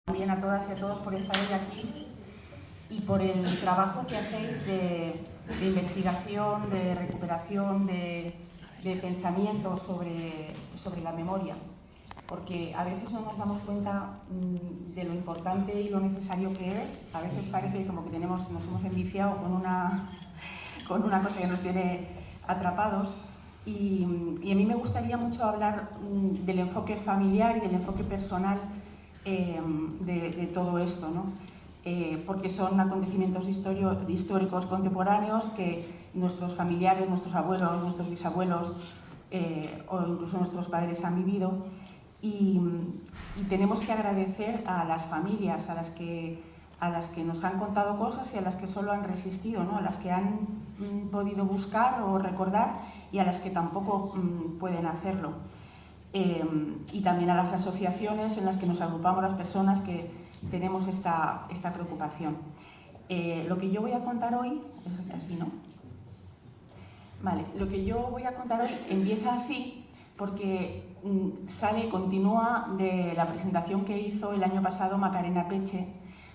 También a todas y a todos por estar hoy aquí y por el trabajo que hacéis de investigación, de recuperación, de pensamiento sobre la memoria. Porque a veces no nos damos cuenta de lo importante y lo necesario que es. A veces parece como que nos hemos enviciado con una cosa que nos tiene atrapados. Y a mí me gustaría mucho hablar del enfoque familiar y del enfoque personal de todo esto, ¿no? Porque son acontecimientos históricos contemporáneos que nuestros familiares, nuestros abuelos, nuestros bisabuelos o incluso nuestros padres han vivido y tenemos que agradecer a las familias a las que nos han contado cosas y a las que solo han resistido, ¿no? A las que han podido buscar o recordar y a las que tampoco pueden hacerlo. Y también a las asociaciones en las que nos agrupamos las personas que tenemos esta preocupación. Lo que yo voy a contar hoy, es así, ¿no? Vale, lo que yo voy a contar hoy empieza así porque continúa de la presentación que hizo el año pasado Macarena Peche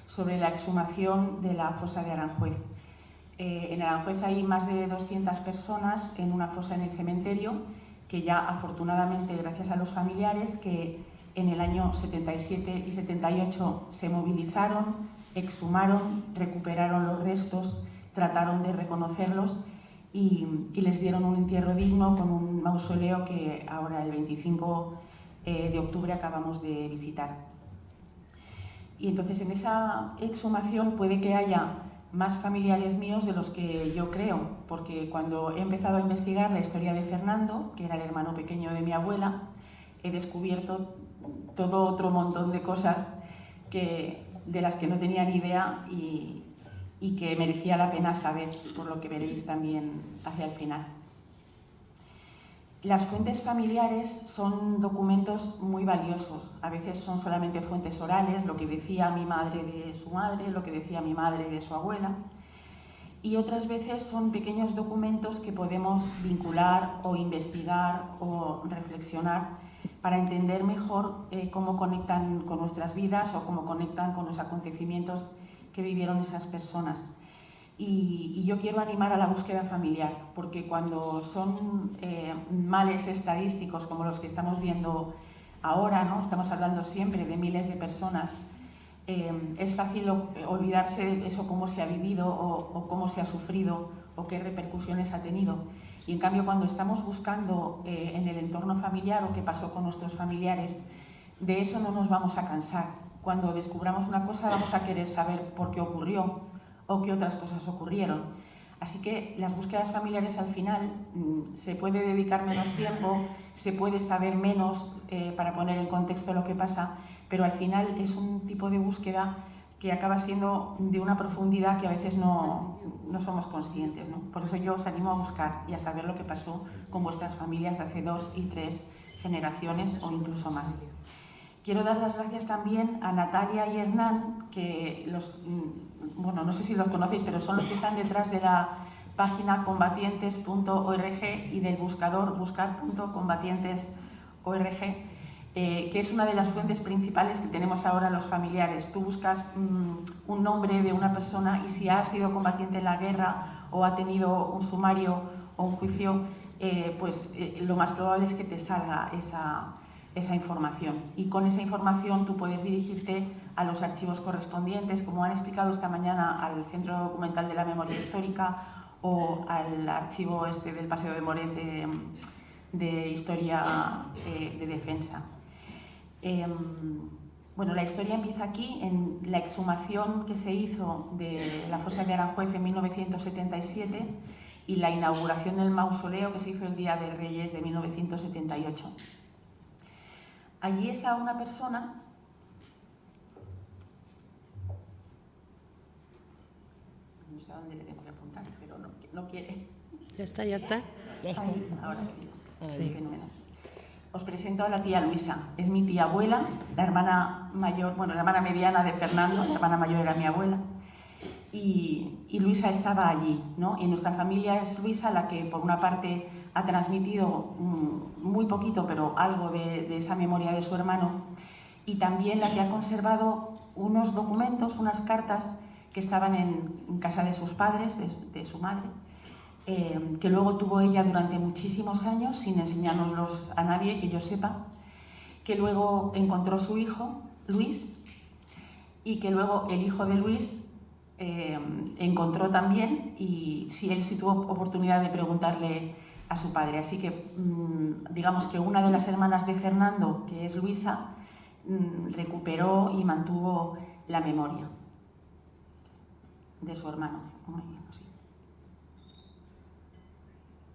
sobre la exhumación de la fosa de Aranjuez. En Aranjuez hay más de 200 personas en una fosa en el cementerio que ya afortunadamente, gracias a los familiares que en el año 77 y 78 se movilizaron, exhumaron, recuperaron los restos, trataron de reconocerlos y les dieron un entierro digno con un mausoleo que ahora el 25 de octubre acabamos de visitar. Y entonces en esa exhumación puede que haya más familiares míos de los que yo creo, porque cuando he empezado a investigar la historia de Fernando, que era el hermano pequeño de mi abuela, he descubierto todo otro montón de cosas de las que no tenía ni idea y que merecía la pena saber, por lo que veréis también hacia el final. Las fuentes familiares son documentos muy valiosos. A veces son solamente fuentes orales, lo que decía mi madre de su madre, lo que decía mi madre de su abuela. Y otras veces son pequeños documentos que podemos vincular o investigar o reflexionar para entender mejor cómo conectan con nuestras vidas o cómo conectan con los acontecimientos que vivieron esas personas. Y yo quiero animar a la búsqueda familiar, porque cuando son males estadísticos como los que estamos viendo ahora, ¿no? Estamos hablando siempre de miles de personas, es fácil olvidarse de eso, cómo se ha vivido o cómo se ha sufrido o qué repercusiones ha tenido. Y en cambio, cuando estamos buscando en el entorno familiar o qué pasó con nuestros familiares, de eso no nos vamos a cansar. Cuando descubramos una cosa vamos a querer saber por qué ocurrió o qué otras cosas ocurrieron. Así que las búsquedas familiares al final se puede dedicar menos tiempo, se puede saber menos para poner en contexto lo que pasa, pero al final es un tipo de búsqueda que acaba siendo de una profundidad que a veces no somos conscientes, ¿no? Por eso yo os animo a buscar y a saber lo que pasó con vuestras familias hace 2 y 3 generaciones o incluso más. Quiero dar las gracias también a Natalia y Hernán, que bueno, no sé si los conocéis, pero son los que están detrás de la página combatientes.org y del buscador buscar.combatientes.org, que es una de las fuentes principales que tenemos ahora los familiares. Tú buscas un nombre de una persona y si ha sido combatiente en la guerra o ha tenido un sumario o un juicio, lo más probable es que te salga esa información, y con esa información tú puedes dirigirte a los archivos correspondientes, como han explicado esta mañana, al Centro Documental de la Memoria Histórica o al archivo del Paseo de Moret de Historia de Defensa. Bueno, la historia empieza aquí, en la exhumación que se hizo de la fosa de Aranjuez en 1977 y la inauguración del mausoleo que se hizo el Día de Reyes de 1978. Allí está una persona no sé a dónde le tengo que apuntar, pero no quiere. Ya está, ya está. Ahí, ahora sí. Fenomenal. Os presento a la tía Luisa. Es mi tía abuela, la hermana mayor, bueno, la hermana mediana de Fernando, la hermana mayor era mi abuela. Y Luisa estaba allí, ¿no? Y en nuestra familia es Luisa la que, por una parte, ha transmitido muy poquito, pero algo de esa memoria de su hermano, y también la que ha conservado unos documentos, unas cartas que estaban en casa de sus padres, de su madre, que luego tuvo ella durante muchísimos años sin enseñárnoslos a nadie, que yo sepa, que luego encontró su hijo, Luis, y que luego el hijo de Luis encontró también, y sí, él sí tuvo oportunidad de preguntarle a su padre. Así que digamos que una de las hermanas de Fernando, que es Luisa, recuperó y mantuvo la memoria de su hermano.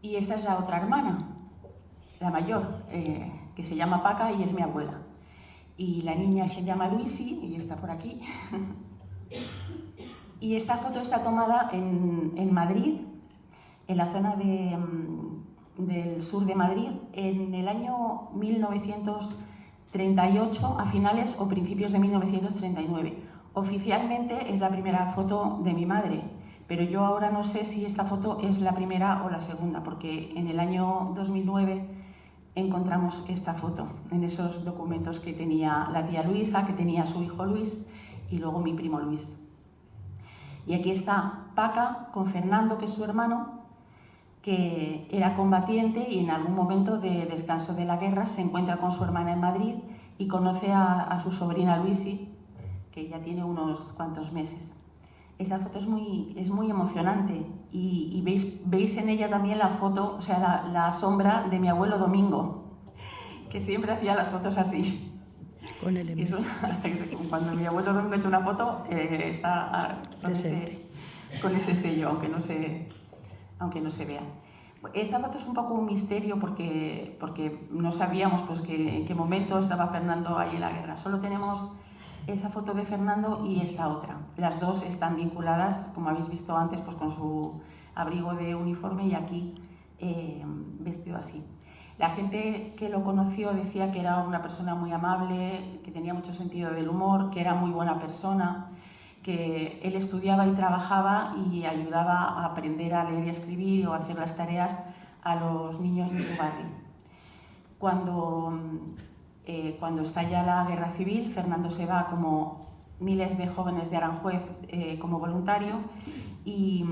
Y esta es la otra hermana, la mayor, que se llama Paca y es mi abuela. Y la niña se llama Luisi y está por aquí. Y esta foto está tomada en Madrid, en la zona del sur de Madrid, en el año 1938, a finales o principios de 1939. Oficialmente es la primera foto de mi madre, pero yo ahora no sé si esta foto es la primera o la segunda, porque en el año 2009 encontramos esta foto en esos documentos que tenía la tía Luisa, que tenía su hijo Luis y luego mi primo Luis. Y aquí está Paca con Fernando, que es su hermano, que era combatiente y en algún momento de descanso de la guerra se encuentra con su hermana en Madrid y conoce a su sobrina Luisi, que ya tiene unos cuantos meses. Esta foto es muy emocionante y veis en ella también la foto, o sea, la sombra de mi abuelo Domingo, que siempre hacía las fotos así. Con el Cuando mi abuelo Domingo ha hecho una foto, está con ese sello, aunque no se vea. Esta foto es un poco un misterio porque no sabíamos pues, en qué momento estaba Fernando ahí en la guerra. Solo tenemos esa foto de Fernando y esta otra. Las dos están vinculadas, como habéis visto antes, pues con su abrigo de uniforme y aquí vestido así. La gente que lo conoció decía que era una persona muy amable, que tenía mucho sentido del humor, que era muy buena persona, que él estudiaba y trabajaba y ayudaba a aprender a leer y a escribir o a hacer las tareas a los niños de su barrio. Cuando estalla la guerra civil, Fernando se va como miles de jóvenes de Aranjuez como voluntario y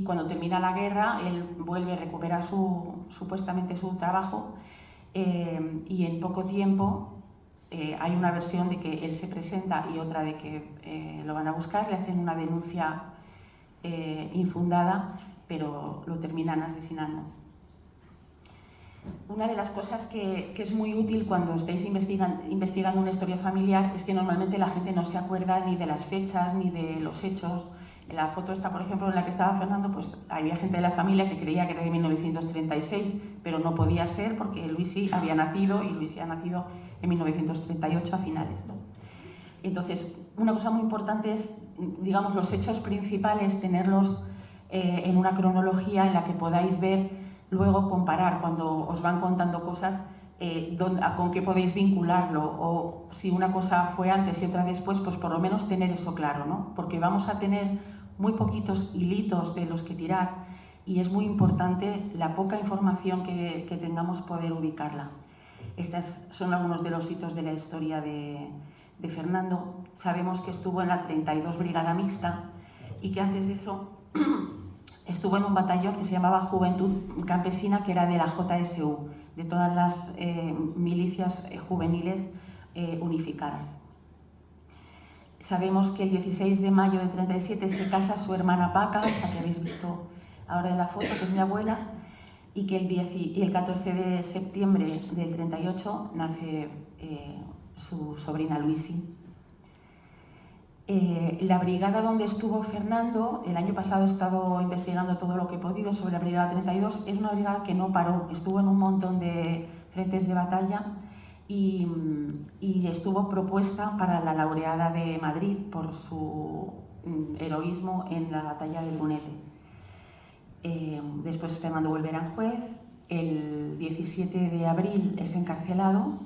cuando termina la guerra él vuelve a recuperar supuestamente su trabajo y en poco tiempo hay una versión de que él se presenta y otra de que lo van a buscar, le hacen una denuncia infundada, pero lo terminan asesinando. Una de las cosas que es muy útil cuando estáis investigando una historia familiar es que normalmente la gente no se acuerda ni de las fechas ni de los hechos. En la foto esta, por ejemplo, en la que estaba Fernando, pues había gente de la familia que creía que era de 1936, pero no podía ser porque Luisi había nacido y Luisi ha nacido en 1938 a finales, ¿no? Entonces, una cosa muy importante es, digamos, los hechos principales, tenerlos en una cronología en la que podáis ver, luego comparar cuando os van contando cosas, con qué podéis vincularlo, o si una cosa fue antes y otra después, pues por lo menos tener eso claro, ¿no? Porque vamos a tener muy poquitos hilitos de los que tirar y es muy importante la poca información que tengamos poder ubicarla. Estos son algunos de los hitos de la historia de Fernando. Sabemos que estuvo en la 32 Brigada Mixta y que antes de eso estuvo en un batallón que se llamaba Juventud Campesina, que era de la JSU, de todas las milicias juveniles unificadas. Sabemos que el 16 de mayo del 37 se casa su hermana Paca, esa que habéis visto ahora en la foto, que es mi abuela, y que el 14 de septiembre del 38 nace su sobrina Luisi. La brigada donde estuvo Fernando, el año pasado he estado investigando todo lo que he podido sobre la Brigada 32, es una brigada que no paró, estuvo en un montón de frentes de batalla y estuvo propuesta para la laureada de Madrid por su heroísmo en la batalla del Brunete. Después Fernando vuelve a Aranjuez, el 17 de abril es encarcelado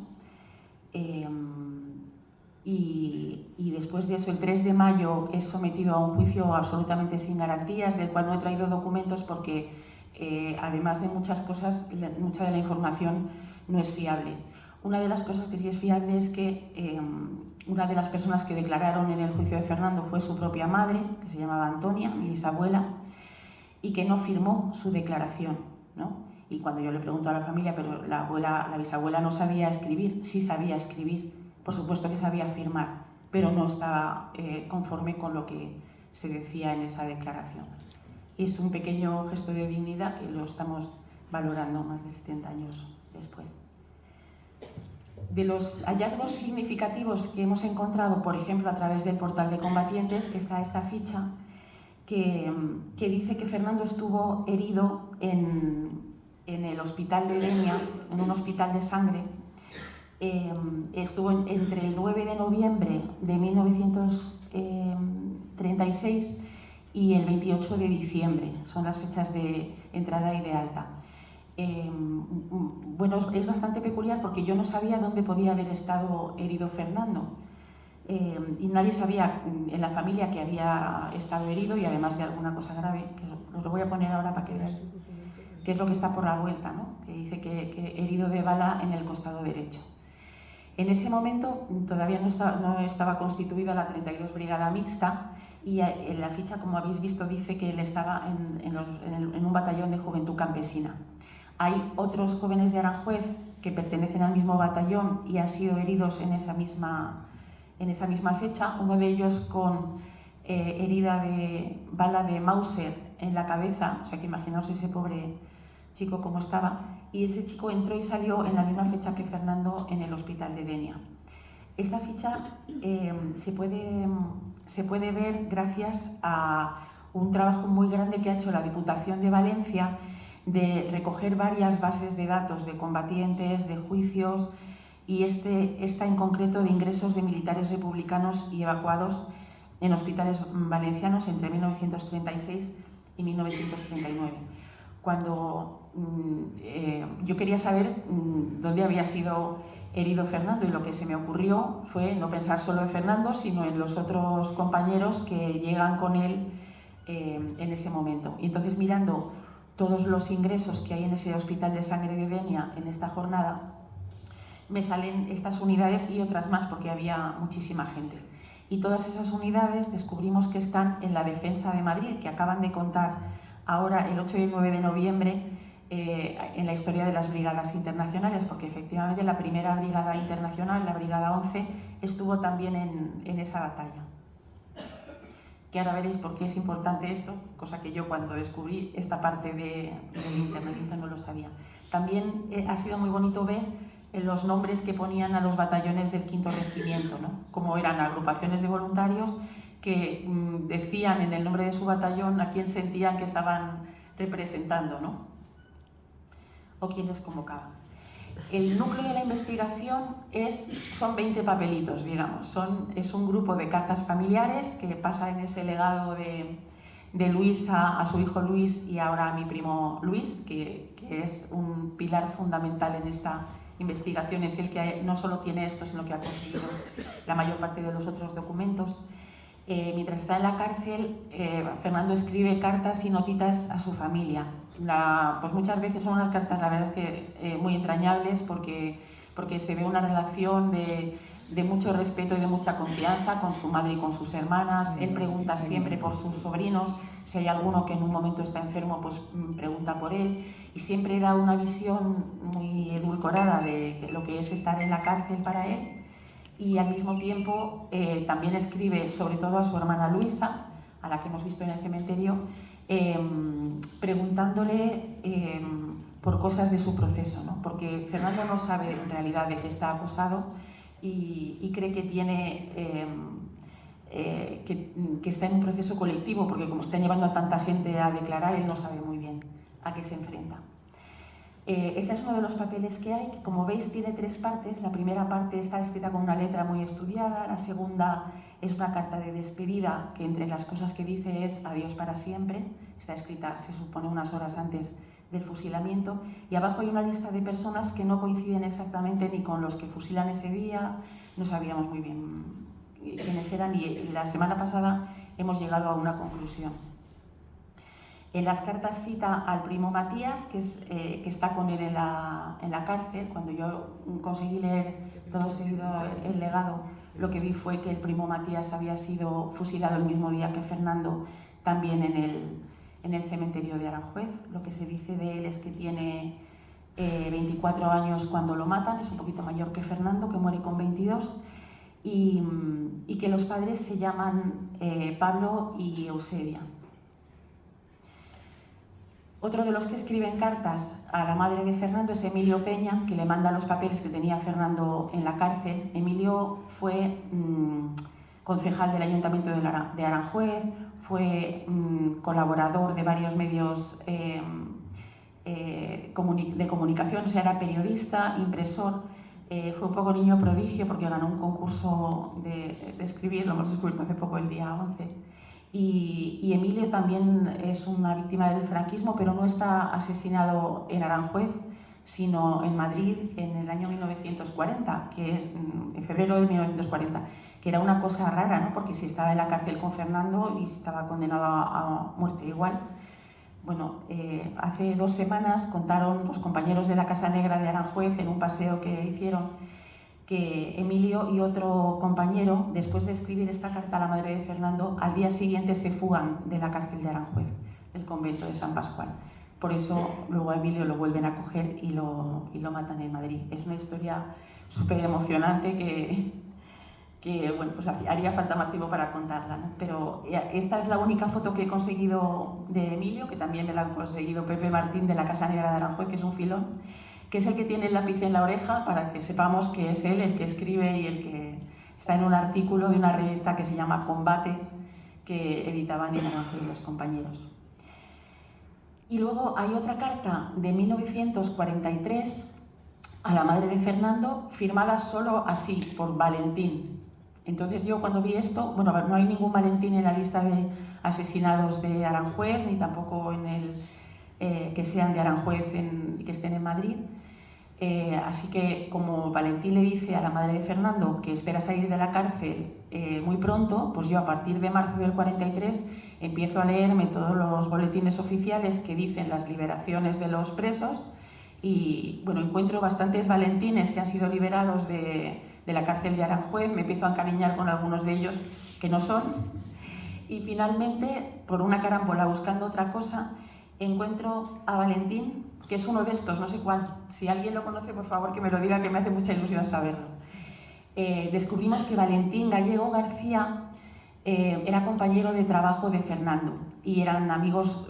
y después de eso, el 3 de mayo, es sometido a un juicio absolutamente sin garantías, del cual no he traído documentos porque, además de muchas cosas, mucha de la información no es fiable. Una de las cosas que sí es fiable es que una de las personas que declararon en el juicio de Fernando fue su propia madre, que se llamaba Antonia, mi bisabuela, y que no firmó su declaración, ¿no? Y cuando yo le pregunto a la familia, pero la bisabuela no sabía escribir, sí sabía escribir, por supuesto que sabía firmar, pero no estaba conforme con lo que se decía en esa declaración. Es un pequeño gesto de dignidad que lo estamos valorando más de 70 años después. De los hallazgos significativos que hemos encontrado, por ejemplo, a través del portal de combatientes, está esta ficha que dice que Fernando estuvo herido en el hospital de Denia, en un hospital de sangre. Estuvo entre el 9 de noviembre de 1936 y el 28 de diciembre. Son las fechas de entrada y de alta. Bueno, es bastante peculiar porque yo no sabía dónde podía haber estado herido Fernando. Y nadie sabía en la familia que había estado herido y además de alguna cosa grave, que os lo voy a poner ahora para que veáis qué es lo que está por la vuelta, ¿no? Que dice que herido de bala en el costado derecho. En ese momento todavía no estaba constituida la 32 Brigada Mixta y en la ficha, como habéis visto, dice que él estaba en un batallón de Juventud Campesina. Hay otros jóvenes de Aranjuez que pertenecen al mismo batallón y han sido heridos en esa misma fecha, uno de ellos con herida de bala de Mauser en la cabeza, o sea que imaginaos ese pobre chico cómo estaba, y ese chico entró y salió en la misma fecha que Fernando en el hospital de Denia. Esta ficha se puede ver gracias a un trabajo muy grande que ha hecho la Diputación de Valencia de recoger varias bases de datos de combatientes, de juicios, y esta en concreto de ingresos de militares republicanos y evacuados en hospitales valencianos entre 1936 y 1939. Cuando yo quería saber dónde había sido herido Fernando, y lo que se me ocurrió fue no pensar solo en Fernando, sino en los otros compañeros que llegan con él en ese momento. Y entonces, mirando todos los ingresos que hay en ese hospital de sangre de Denia en esta jornada, me salen estas unidades y otras más porque había muchísima gente. Y todas esas unidades descubrimos que están en la Defensa de Madrid, que acaban de contar ahora el 8 y el 9 de noviembre en la historia de las brigadas internacionales, porque efectivamente la primera brigada internacional, la Brigada 11, estuvo también en esa batalla. Que ahora veréis por qué es importante esto, cosa que yo cuando descubrí esta parte del internamiento no lo sabía. También ha sido muy bonito ver los nombres que ponían a los batallones del 5º Regimiento, ¿no? Como eran agrupaciones de voluntarios que decían en el nombre de su batallón a quién sentían que estaban representando, ¿no? O quién les convocaba. El núcleo de la investigación son 20 papelitos, digamos. Es un grupo de cartas familiares que pasa en ese legado de Luis a su hijo Luis y ahora a mi primo Luis, que es un pilar fundamental en esta investigación. Es el que no solo tiene esto, sino que ha conseguido la mayor parte de los otros documentos. Mientras está en la cárcel, Fernando escribe cartas y notitas a su familia. Pues muchas veces son unas cartas, la verdad es que muy entrañables, porque se ve una relación de mucho respeto y de mucha confianza con su madre y con sus hermanas. Él pregunta siempre por sus sobrinos, si hay alguno que en un momento está enfermo, pues pregunta por él, y siempre da una visión muy edulcorada de lo que es estar en la cárcel para él. Y al mismo tiempo también escribe sobre todo a su hermana Luisa, a la que hemos visto en el cementerio, preguntándole por cosas de su proceso, ¿no? Porque Fernando no sabe en realidad de qué está acusado y cree que tiene que está en un proceso colectivo, porque como está llevando a tanta gente a declarar, él no sabe muy bien a qué se enfrenta. Este es uno de los papeles que hay, que como veis tiene 3 partes. La primera parte está escrita con una letra muy estudiada, la segunda es una carta de despedida que entre las cosas que dice es adiós para siempre, está escrita se supone unas horas antes del fusilamiento, y abajo hay una lista de personas que no coinciden exactamente ni con los que fusilan ese día, no sabíamos muy bien quiénes eran y la semana pasada hemos llegado a una conclusión. En las cartas cita al primo Matías, que está con él en la cárcel. Cuando yo conseguí leer todo seguido el legado, lo que vi fue que el primo Matías había sido fusilado el mismo día que Fernando, también en el cementerio de Aranjuez. Lo que se dice de él es que tiene 24 años cuando lo matan, es un poquito mayor que Fernando, que muere con 22, y que los padres se llaman Pablo y Eusebia. Otro de los que escriben cartas a la madre de Fernando es Emilio Peña, que le manda los papeles que tenía Fernando en la cárcel. Emilio fue concejal del Ayuntamiento de Aranjuez, fue colaborador de varios medios de comunicación, o sea, era periodista, impresor. Fue un poco niño prodigio porque ganó un concurso de escribir, lo hemos descubierto hace poco, el día 11. Y Emilio también es una víctima del franquismo, pero no está asesinado en Aranjuez, sino en Madrid en el año 1940, que es en febrero de 1940, que era una cosa rara, ¿no? Porque si estaba en la cárcel con Fernando y estaba condenado a muerte igual. Bueno, hace 2 semanas contaron los compañeros de la Casa Negra de Aranjuez en un paseo que hicieron que Emilio y otro compañero, después de escribir esta carta a la madre de Fernando, al día siguiente se fugan de la cárcel de Aranjuez, del convento de San Pascual. Por eso luego a Emilio lo vuelven a coger y lo matan en Madrid. Es una historia súper emocionante que bueno, pues haría falta más tiempo para contarla, ¿no? Pero esta es la única foto que he conseguido de Emilio, que también me la ha conseguido Pepe Martín de la Casa Negra de Aranjuez, que es un filón, que es el que tiene el lápiz en la oreja, para que sepamos que es él el que escribe y el que está en un artículo de una revista que se llama Combate, que editaban en Aranjuez los compañeros. Y luego hay otra carta de 1943 a la madre de Fernando, firmada solo así, por Valentín. Entonces yo cuando vi esto, bueno, no hay ningún Valentín en la lista de asesinados de Aranjuez, ni tampoco en el que sean de Aranjuez y que estén en Madrid. Así que como Valentín le dice a la madre de Fernando que espera salir de la cárcel muy pronto, pues yo a partir de marzo del 43 empiezo a leerme todos los boletines oficiales que dicen las liberaciones de los presos y bueno, encuentro bastantes Valentines que han sido liberados de la cárcel de Aranjuez, me empiezo a encariñar con algunos de ellos que no son y finalmente, por una carambola buscando otra cosa, encuentro a Valentín, que es uno de estos, no sé cuál. Si alguien lo conoce, por favor, que me lo diga, que me hace mucha ilusión saberlo. Descubrimos que Valentín Gallego García era compañero de trabajo de Fernando y eran amigos,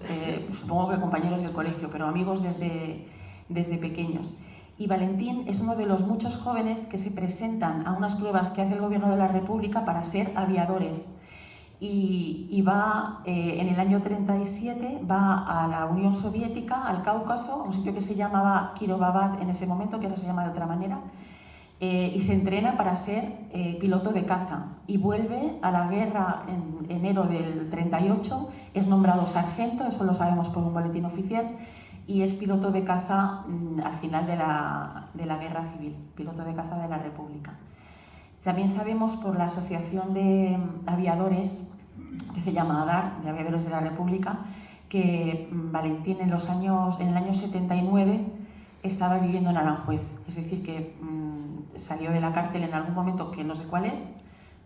supongo que compañeros del colegio, pero amigos desde pequeños. Y Valentín es uno de los muchos jóvenes que se presentan a unas pruebas que hace el Gobierno de la República para ser aviadores. Y va, en el año 37, va a la Unión Soviética, al Cáucaso, a un sitio que se llamaba Kirovabad en ese momento, que ahora se llama de otra manera, y se entrena para ser piloto de caza. Y vuelve a la guerra en enero del 38, es nombrado sargento, eso lo sabemos por un boletín oficial, y es piloto de caza al final de la guerra civil, piloto de caza de la República. También sabemos por la Asociación de Aviadores, que se llama ADAR, de Aviadores de la República, que Valentín en el año 79 estaba viviendo en Aranjuez. Es decir, que salió de la cárcel en algún momento, que no sé cuál es,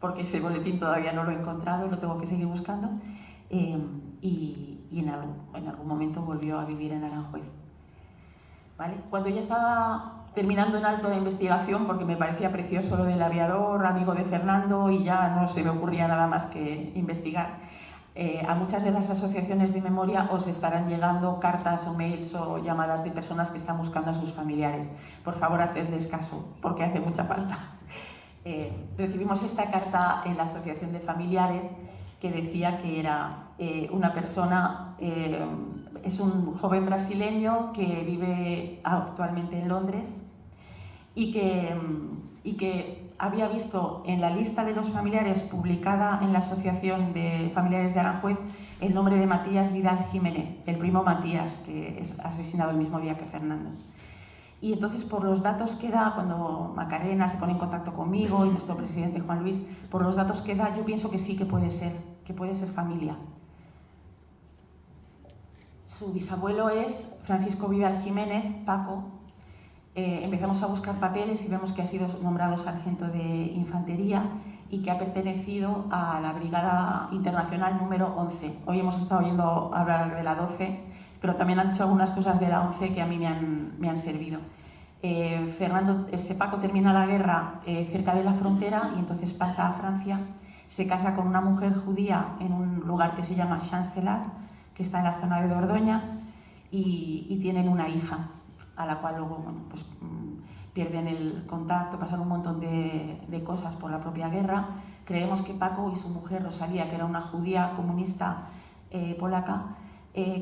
porque ese boletín todavía no lo he encontrado y lo tengo que seguir buscando, y en algún momento volvió a vivir en Aranjuez. ¿Vale? Cuando ya estaba terminando en alto la investigación, porque me parecía precioso lo del aviador, amigo de Fernando, y ya no se me ocurría nada más que investigar, a muchas de las asociaciones de memoria os estarán llegando cartas o mails o llamadas de personas que están buscando a sus familiares. Por favor, hacedles caso, porque hace mucha falta. Recibimos esta carta en la Asociación de Familiares que decía que era una persona, es un joven brasileño que vive actualmente en Londres y que había visto en la lista de los familiares publicada en la Asociación de Familiares de Aranjuez el nombre de Matías Vidal Jiménez, el primo Matías, que es asesinado el mismo día que Fernando. Y entonces, por los datos que da, cuando Macarena se pone en contacto conmigo y nuestro presidente Juan Luis, por los datos que da, yo pienso que sí que puede ser familia. Su bisabuelo es Francisco Vidal Jiménez, Paco. Empezamos a buscar papeles y vemos que ha sido nombrado sargento de infantería y que ha pertenecido a la Brigada Internacional número 11. Hoy hemos estado oyendo hablar de la 12, pero también han hecho algunas cosas de la 11 que a mí me han servido. Paco termina la guerra cerca de la frontera y entonces pasa a Francia, se casa con una mujer judía en un lugar que se llama Chancelat, que está en la zona de Dordoña, y tienen una hija, a la cual luego pierden el contacto, pasan un montón de cosas por la propia guerra. Creemos que Paco y su mujer Rosalía, que era una judía comunista polaca,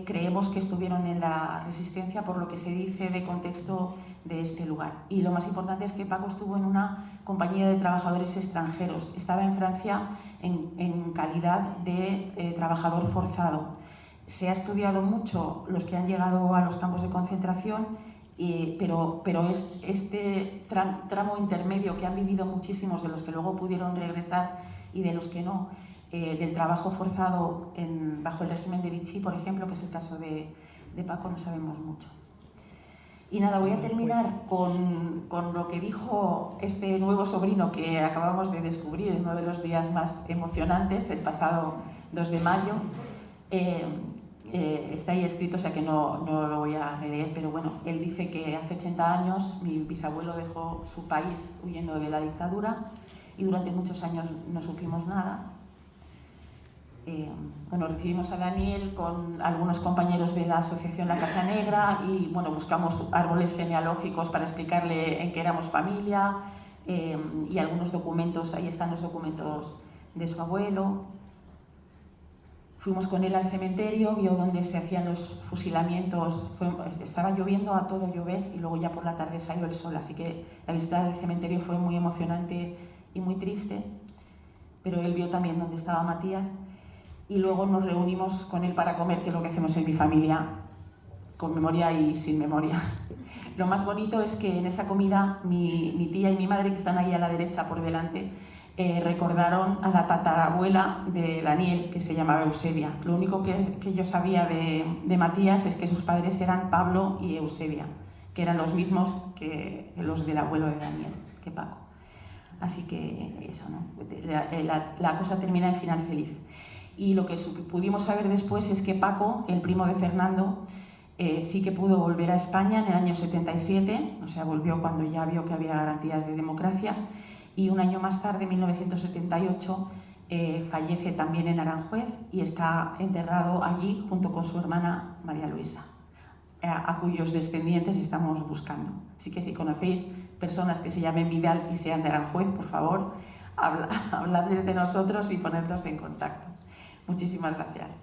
creemos que estuvieron en la resistencia por lo que se dice de contexto de este lugar. Y lo más importante es que Paco estuvo en una compañía de trabajadores extranjeros. Estaba en Francia en calidad de trabajador forzado. Se ha estudiado mucho los que han llegado a los campos de concentración, pero este tramo intermedio que han vivido muchísimos de los que luego pudieron regresar y de los que no, del trabajo forzado bajo el régimen de Vichy, por ejemplo, que es el caso de Paco, no sabemos mucho. Y nada, voy a terminar con lo que dijo este nuevo sobrino que acabamos de descubrir en uno de los días más emocionantes, el pasado 2 de mayo. Está ahí escrito, o sea que no lo voy a leer, pero bueno, él dice que hace 80 años mi bisabuelo dejó su país huyendo de la dictadura y durante muchos años no supimos nada. Recibimos a Daniel con algunos compañeros de la asociación La Casa Negra y buscamos árboles genealógicos para explicarle en qué éramos familia y algunos documentos, ahí están los documentos de su abuelo. Fuimos con él al cementerio, vio dónde se hacían los fusilamientos, estaba lloviendo a todo llover y luego ya por la tarde salió el sol, así que la visita del cementerio fue muy emocionante y muy triste, pero él vio también dónde estaba Matías y luego nos reunimos con él para comer, que es lo que hacemos en mi familia, con memoria y sin memoria. Lo más bonito es que en esa comida mi tía y mi madre, que están ahí a la derecha por delante, recordaron a la tatarabuela de Daniel, que se llamaba Eusebia. Lo único que yo sabía de Matías es que sus padres eran Pablo y Eusebia, que eran los mismos que los del abuelo de Daniel, que Paco. Así que eso, ¿no? La cosa termina en final feliz. Y lo que pudimos saber después es que Paco, el primo de Fernando, sí que pudo volver a España en el año 77, o sea, volvió cuando ya vio que había garantías de democracia, y un año más tarde, en 1978, fallece también en Aranjuez y está enterrado allí junto con su hermana María Luisa, a cuyos descendientes estamos buscando. Así que si conocéis personas que se llamen Vidal y sean de Aranjuez, por favor, habladles de nosotros y ponedlos en contacto. Muchísimas gracias.